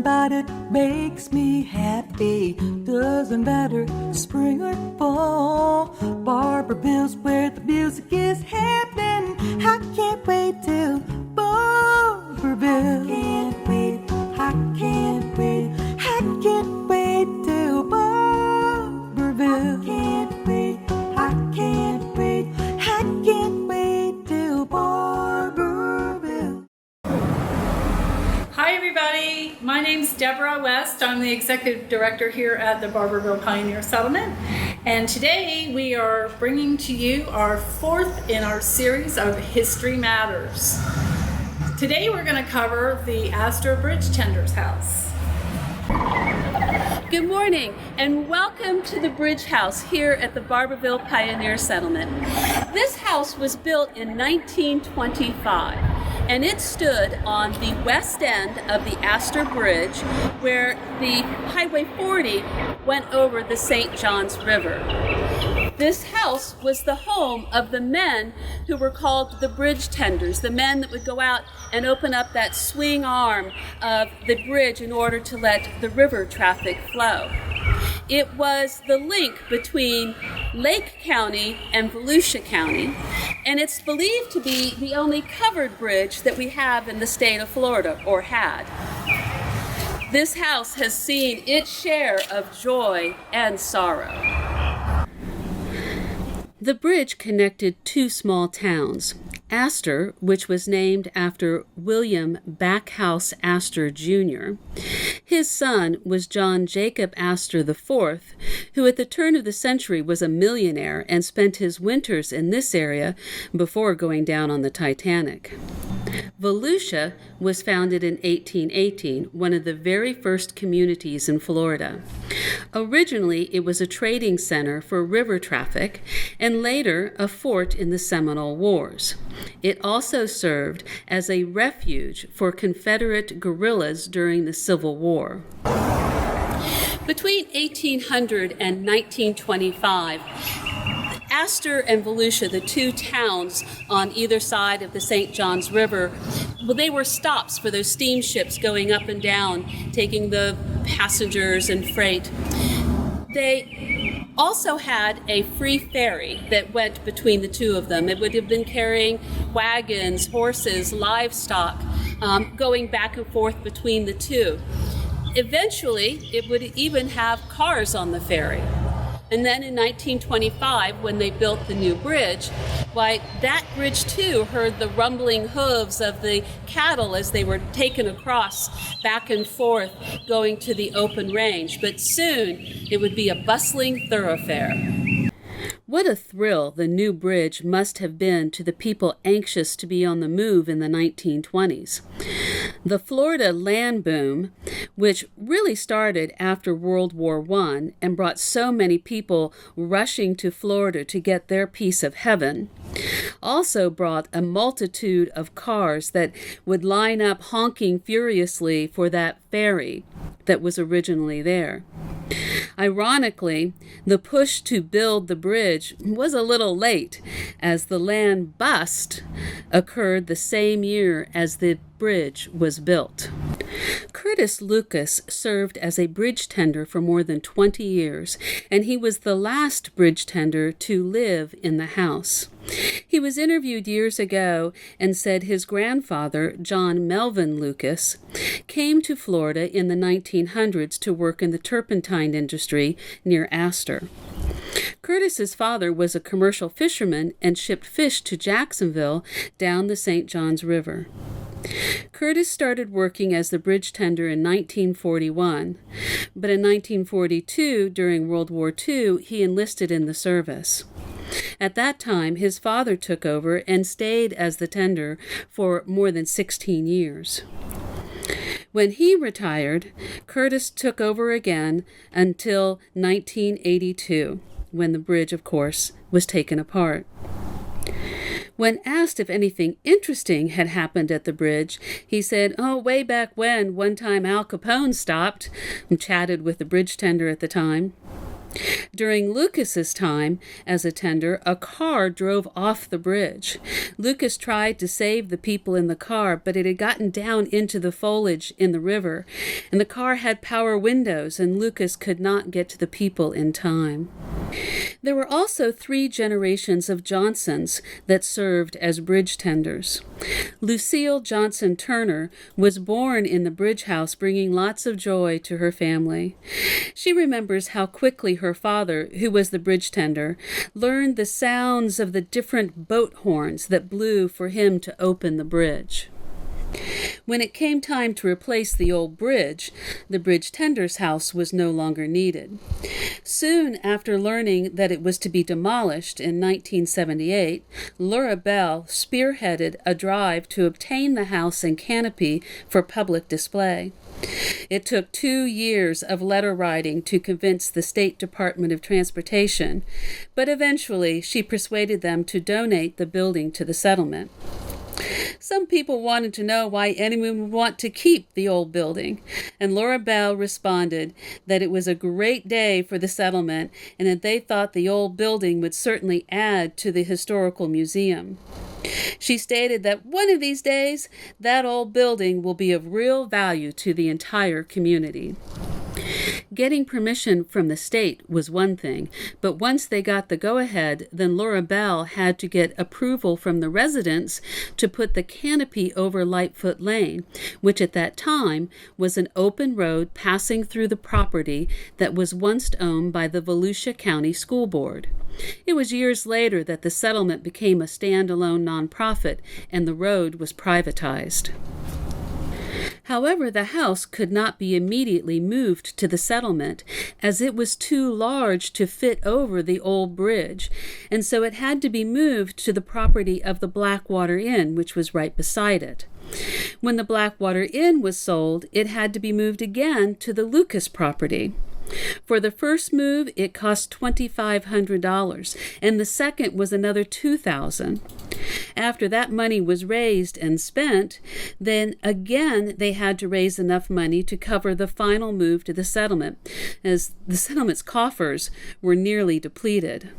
about it makes me happy. Doesn't matter spring or fall. Barberville's where the music is happening. I can't wait till Barberville. I can't wait till Barberville. I can't wait till Barberville. Hi everybody, my name's Deborah West. I'm the Executive Director here at the Barberville Pioneer Settlement. And today we are bringing to you our fourth in our series of History Matters. Today we're going to cover the Astor Bridge Tender's house. Good morning and welcome to the Bridgehouse here at the Barberville Pioneer Settlement. This house was built in 1925 and it stood on the west end of the Astor Bridge where the Highway 40 went over the St. Johns River. This house was the home of the men who were called the bridge tenders, the men that would go out and open up that swing arm of the bridge in order to let the river traffic flow. It was the link between Lake County and Volusia County, and it's believed to be the only covered bridge that we have in the state of Florida, or had. This house has seen its share of joy and sorrow. The bridge connected two small towns, Astor, which was named after William Backhouse Astor Jr. His son was John Jacob Astor IV, who at the turn of the century was a millionaire and spent his winters in this area before going down on the Titanic. Volusia was founded in 1818, one of the very first communities in Florida. Originally, it was a trading center for river traffic and later a fort in the Seminole Wars. It also served as a refuge for Confederate guerrillas during the Civil War. Between 1800 and 1925, Astor and Volusia, the two towns on either side of the St. Johns River, well, they were stops for those steamships going up and down, taking the passengers and freight. They also had a free ferry that went between the two of them. It would have been carrying wagons, horses, livestock, going back and forth between the two. Eventually, it would even have cars on the ferry. And then in 1925, when they built the new bridge, why, that bridge too heard the rumbling hooves of the cattle as they were taken across back and forth going to the open range. But soon it would be a bustling thoroughfare. What a thrill the new bridge must have been to the people anxious to be on the move in the 1920s. The Florida land boom, which really started after World War I and brought so many people rushing to Florida to get their piece of heaven, also brought a multitude of cars that would line up honking furiously for that ferry that was originally there. Ironically, the push to build the bridge was a little late, as the land bust occurred the same year as the bridge was built. Curtis Lucas served as a bridge tender for more than 20 years, and he was the last bridge tender to live in the house. He was interviewed years ago and said his grandfather, John Melvin Lucas, came to Florida in the 1900s to work in the turpentine industry near Astor. Curtis's father was a commercial fisherman and shipped fish to Jacksonville down the St. Johns River. Curtis started working as the bridge tender in 1941, but in 1942, during World War II, he enlisted in the service. At that time, his father took over and stayed as the tender for more than 16 years. When he retired, Curtis took over again until 1982, when the bridge, of course, was taken apart. When asked if anything interesting had happened at the bridge, he said, way back when, one time Al Capone stopped and chatted with the bridge tender at the time. During Lucas's time as a tender, a car drove off the bridge. Lucas tried to save the people in the car, but it had gotten down into the foliage in the river, and the car had power windows, and Lucas could not get to the people in time. There were also 3 generations of Johnsons that served as bridge tenders. Lucille Johnson Turner was born in the Bridgehouse, bringing lots of joy to her family. She remembers how quickly her father, who was the bridge tender, learned the sounds of the different boat horns that blew for him to open the bridge. When it came time to replace the old bridge, the bridge tender's house was no longer needed. Soon after learning that it was to be demolished in 1978, Laura Bell spearheaded a drive to obtain the house and canopy for public display. It took 2 years of letter writing to convince the State Department of Transportation, but eventually she persuaded them to donate the building to the settlement. Some people wanted to know why anyone would want to keep the old building, and Laura Bell responded that it was a great day for the settlement and that they thought the old building would certainly add to the historical museum. She stated that one of these days, that old building will be of real value to the entire community. Getting permission from the state was one thing, but once they got the go-ahead, then Laura Bell had to get approval from the residents to put the canopy over Lightfoot Lane, which at that time was an open road passing through the property that was once owned by the Volusia County School Board. It was years later that the settlement became a standalone nonprofit and the road was privatized. However, the house could not be immediately moved to the settlement, as it was too large to fit over the old bridge, and so it had to be moved to the property of the Blackwater Inn, which was right beside it. When the Blackwater Inn was sold, it had to be moved again to the Lucas property. For the first move, it cost $2,500, and the second was another $2,000. After that money was raised and spent, then again they had to raise enough money to cover the final move to the settlement, as the settlement's coffers were nearly depleted.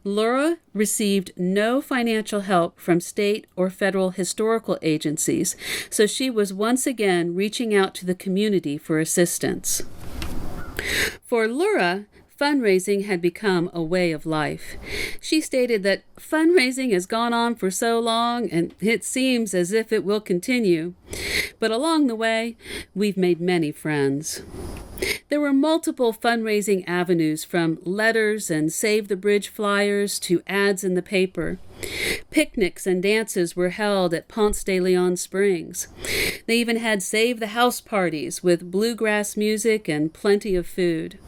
Laura received no financial help from state or federal historical agencies, so she was once again reaching out to the community for assistance. For Laura, fundraising had become a way of life. She stated that fundraising has gone on for so long and it seems as if it will continue. But along the way, we've made many friends. There were multiple fundraising avenues, from letters and Save the Bridge flyers to ads in the paper. Picnics and dances were held at Ponce de Leon Springs. They even had Save the House parties with bluegrass music and plenty of food.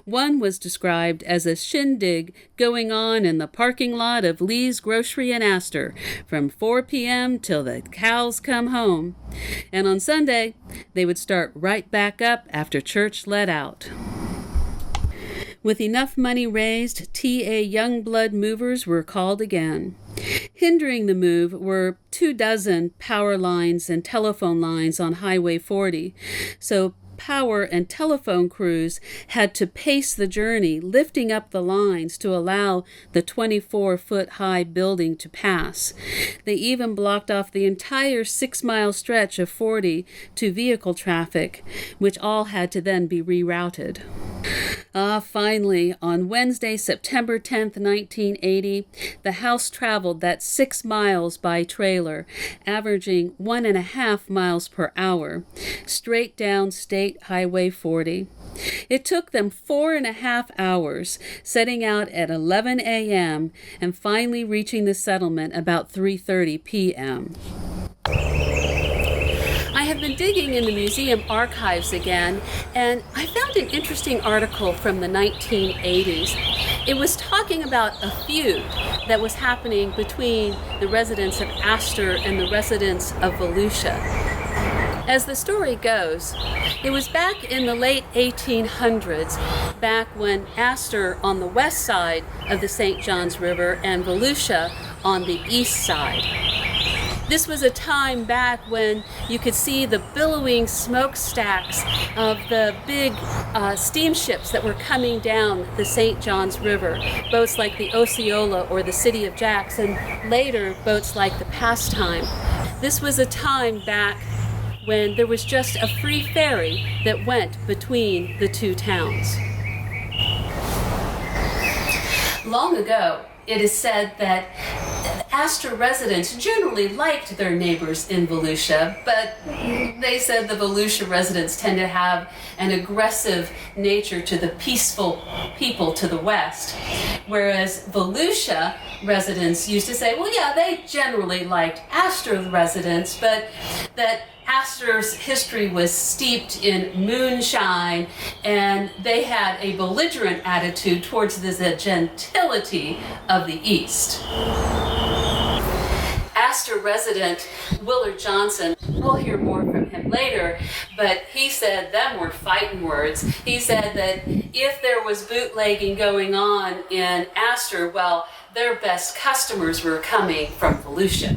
One was described as a shindig going on in the parking lot of Lee's Grocery in Astor from 4 p.m. till the cows come home. And on Sunday, they would start right back up after church let out. With enough money raised, T.A. Youngblood movers were called again. Hindering the move were 24 power lines and telephone lines on Highway 40, so power and telephone crews had to pace the journey, lifting up the lines to allow the 24-foot-high building to pass. They even blocked off the entire 6-mile stretch of 40 to vehicle traffic, which all had to then be rerouted. Finally, on Wednesday, September 10th, 1980, the house traveled that 6 miles by trailer, averaging 1.5 miles per hour, straight down State Highway 40. It took them 4.5 hours, setting out at 11 a.m. and finally reaching the settlement about 3:30 p.m. I have been digging in the museum archives again, and I found an interesting article from the 1980s. It was talking about a feud that was happening between the residents of Astor and the residents of Volusia. As the story goes, it was back in the late 1800s, back when Astor on the west side of the St. Johns River and Volusia on the east side. This was a time back when you could see the billowing smokestacks of the big steamships that were coming down the St. Johns River, boats like the Osceola or the City of Jax, and later boats like the Pastime. This was a time back when there was just a free ferry that went between the two towns. Long ago, it is said that Astor residents generally liked their neighbors in Volusia, but they said the Volusia residents tend to have an aggressive nature to the peaceful people to the west, whereas Volusia residents used to say, well, yeah, they generally liked Astor residents, but that Astor's history was steeped in moonshine, and they had a belligerent attitude towards the gentility of the East. Astor resident Willard Johnson, we'll hear more from him later, but he said them were fighting words. He said that if there was bootlegging going on in Astor, well, their best customers were coming from Volusia.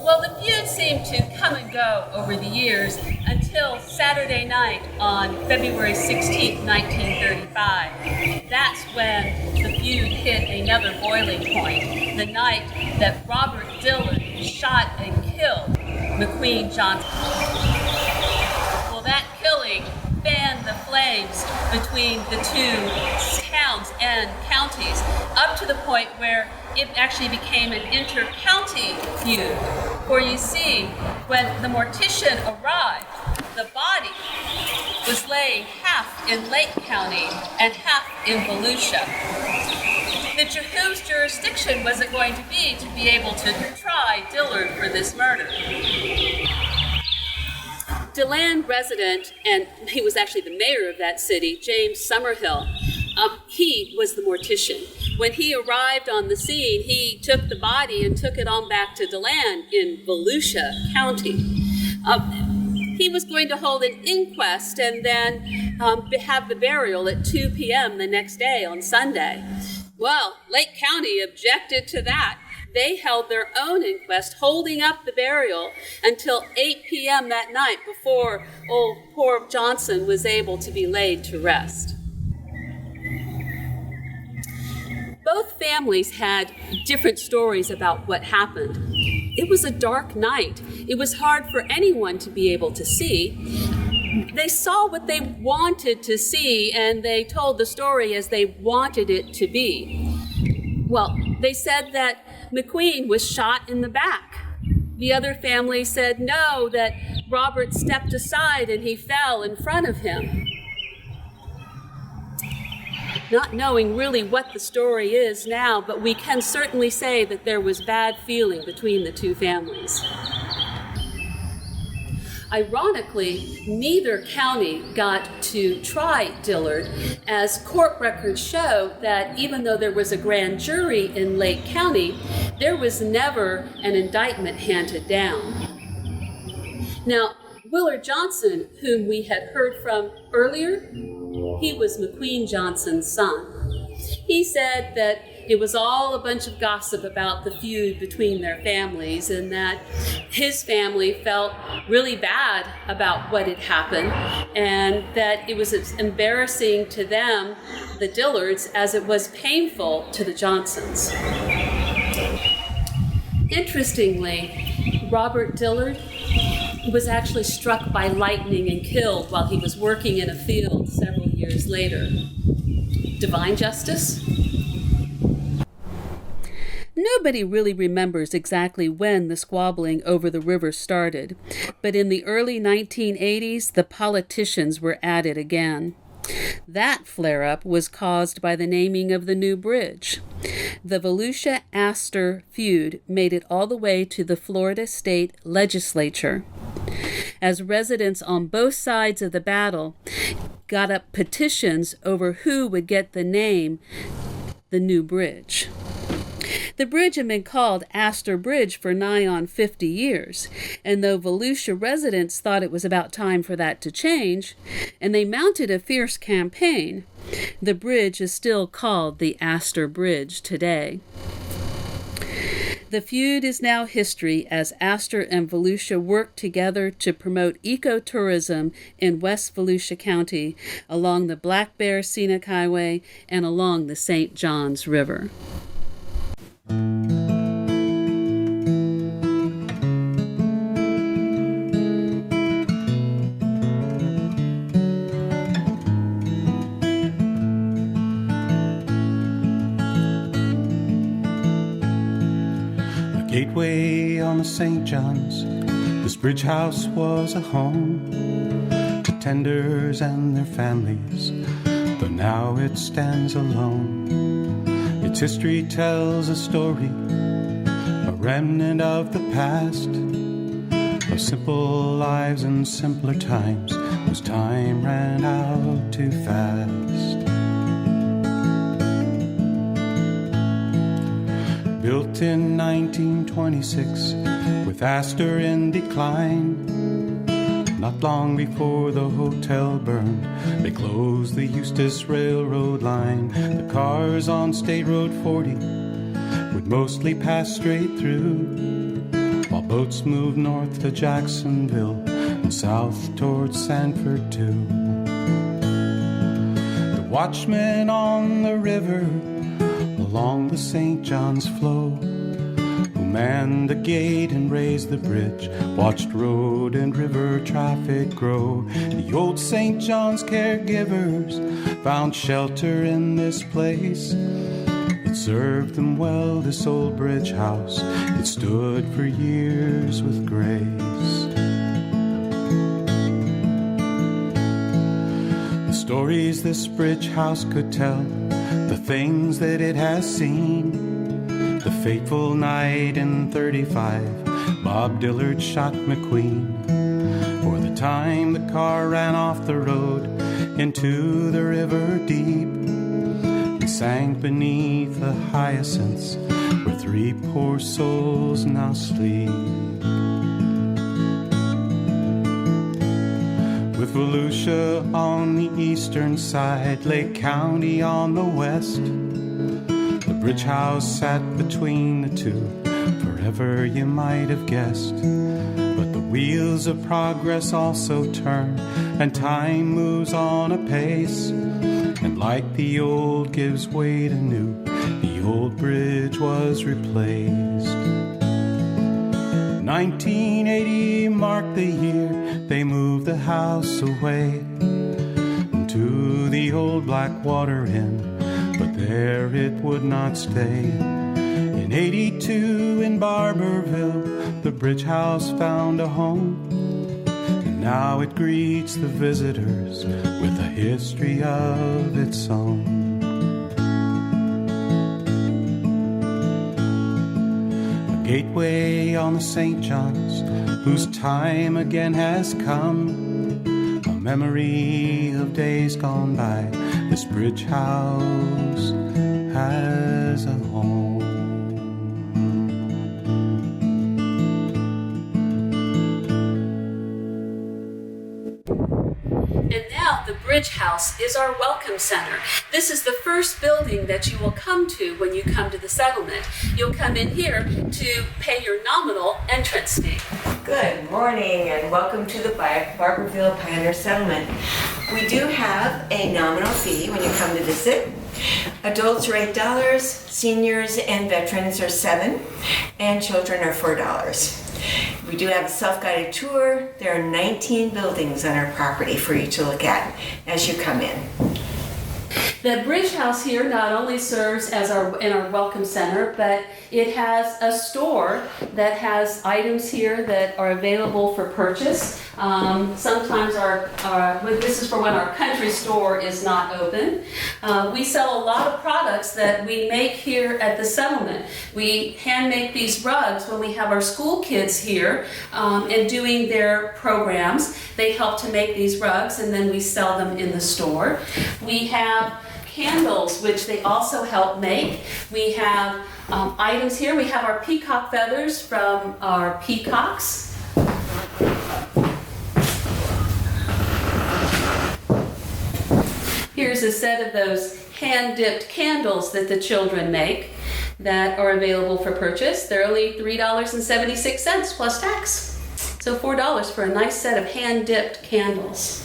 Well, the feud seemed to come and go over the years until Saturday night on February 16, 1935. That's when the feud hit another boiling point, the night that Robert Dillard shot and killed McQueen Johnson. Well, that killing fanned the flames between the two towns and counties, up to the point where it actually became an inter-county feud. For you see, when the mortician arrived, the body was laying half in Lake County and half in Volusia. Whose jurisdiction was it going to be able to try Dillard for this murder? DeLand resident, and he was actually the mayor of that city, James Summerhill, he was the mortician. When he arrived on the scene, he took the body and took it on back to DeLand in Volusia County. He was going to hold an inquest and then have the burial at 2 p.m. the next day on Sunday. Well, Lake County objected to that. They held their own inquest, holding up the burial until 8 p.m. that night before old poor Johnson was able to be laid to rest. Both families had different stories about what happened. It was a dark night. It was hard for anyone to be able to see. They saw what they wanted to see, and they told the story as they wanted it to be. Well, they said that McQueen was shot in the back. The other family said no, that Robert stepped aside and he fell in front of him. Not knowing really what the story is now, but we can certainly say that there was bad feeling between the two families. Ironically, neither county got to try Dillard, as court records show that even though there was a grand jury in Lake County, there was never an indictment handed down. Now, Willard Johnson, whom we had heard from earlier, he was McQueen Johnson's son. He said that it was all a bunch of gossip about the feud between their families, and that his family felt really bad about what had happened, and that it was as embarrassing to them, the Dillards, as it was painful to the Johnsons. Interestingly, Robert Dillard was actually struck by lightning and killed while he was working in a field several years later. Divine justice? Nobody really remembers exactly when the squabbling over the river started, but in the early 1980s, the politicians were at it again. That flare-up was caused by the naming of the new bridge. The Volusia-Astor feud made it all the way to the Florida State Legislature, as residents on both sides of the battle got up petitions over who would get the name, the new bridge. The bridge had been called Astor Bridge for nigh on 50 years, and though Volusia residents thought it was about time for that to change, and they mounted a fierce campaign, the bridge is still called the Astor Bridge today. The feud is now history as Astor and Volusia work together to promote ecotourism in West Volusia County along the Black Bear Scenic Highway and along the St. Johns River. Gateway on the St. Johns, this Bridgehouse was a home to tenders and their families, though now it stands alone. Its history tells a story, a remnant of the past, of simple lives and simpler times, whose time ran out too fast. Built in 1926, with Astor in decline. Not long before the hotel burned, they closed the Eustis Railroad line. The cars on State Road 40 would mostly pass straight through, while boats moved north to Jacksonville and south towards Sanford too. The watchmen on the river along the St. John's flow, who manned the gate and raised the bridge, watched road and river traffic grow. The old St. John's caregivers found shelter in this place. It served them well, this old bridge house. It stood for years with grace. The stories this bridge house could tell, the things that it has seen, the fateful night in 35, Bob Dillard shot McQueen, or the time the car ran off the road into the river deep and sank beneath the hyacinths where 3 poor souls now sleep. With Volusia on the eastern side, Lake County on the west, the Bridgehouse sat between the two, forever you might have guessed. But the wheels of progress also turn, and time moves on apace, and like the old gives way to new, the old bridge was replaced. 1980 marked the year they moved the house away to the old Blackwater Inn, but there it would not stay. In 82 in Barberville, the Bridgehouse found a home, and now it greets the visitors with a history of its own. Gateway on the St. John's, whose time again has come, a memory of days gone by. This bridge house has a home. And now the Bridgehouse is our welcome center. This is the first building that you will come to when you come to the settlement. You'll come in here to pay your nominal entrance fee. Good morning and welcome to the Barberville Pioneer Settlement. We do have a nominal fee when you come to visit. Adults are $8, seniors and veterans are $7, and children are $4. We do have a self-guided tour. There are 19 buildings on our property for you to look at as you come in. The Bridgehouse here not only serves as our welcome center, but it has a store that has items here that are available for purchase. Sometimes this is for when our country store is not open. We sell a lot of products that we make here at the settlement. We hand make these rugs when we have our school kids here and doing their programs. They help to make these rugs and then we sell them in the store. We have candles, which they also help make. We have items here. We have our peacock feathers from our peacocks. Here's a set of those hand-dipped candles that the children make. that are available for purchase. They're only $3.76 plus tax. So $4 for a nice set of hand-dipped candles.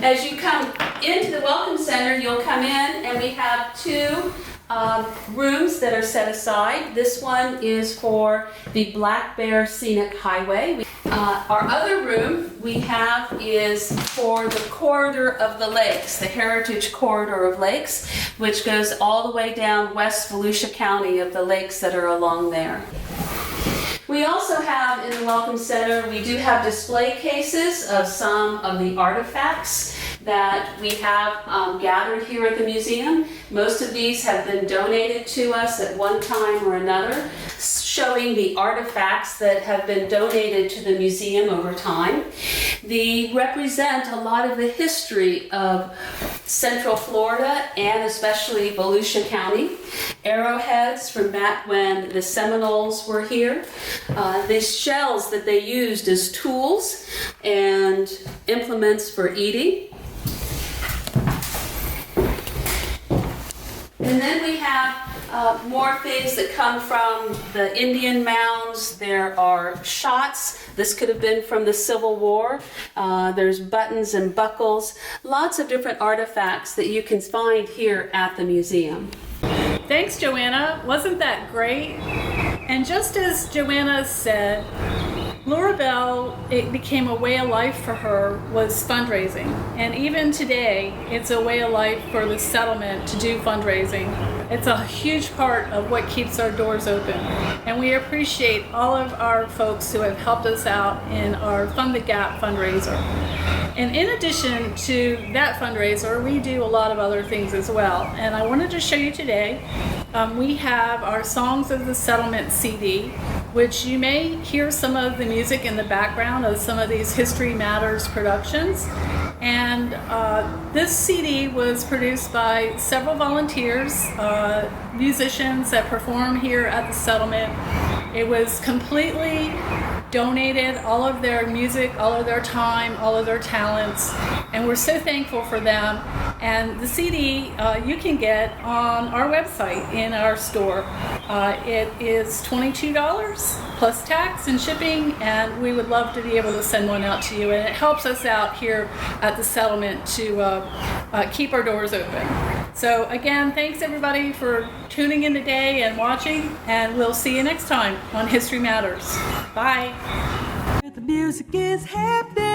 As you come into the Welcome Center, you'll come in and we have two rooms that are set aside. This one is for the Black Bear Scenic Highway. Our other room we have is for the corridor of the lakes, the Heritage Corridor of Lakes, which goes all the way down West Volusia County of the lakes that are along there. We also have in the Welcome Center, we do have display cases of some of the artifacts that we have gathered here at the museum. Most of these have been donated to us at one time or another, showing the artifacts that have been donated to the museum over time. They represent a lot of the history of Central Florida and especially Volusia County. Arrowheads from back when the Seminoles were here. The shells that they used as tools and implements for eating. And then we have more things that come from the Indian mounds. There are shots. This could have been from the Civil War. There's buttons and buckles. Lots of different artifacts that you can find here at the museum. Thanks, Joanna. Wasn't that great? And just as Joanna said, Laura Bell, it became a way of life for her, was fundraising. And even today, it's a way of life for the settlement to do fundraising. It's a huge part of what keeps our doors open. And we appreciate all of our folks who have helped us out in our Fund the Gap fundraiser. And in addition to that fundraiser, we do a lot of other things as well. And I wanted to show you today, we have our Songs of the Settlement CD, which you may hear some of the music in the background of some of these History Matters productions. And this CD was produced by several volunteers, musicians that perform here at the settlement. It was completely donated, all of their music, all of their time, all of their talents, and we're so thankful for them. And the CD you can get on our website in our store. It is $22 plus tax and shipping, and we would love to be able to send one out to you. And it helps us out here at the settlement to keep our doors open. So again, thanks everybody for tuning in today and watching, and we'll see you next time on History Matters. Bye. The music is happening.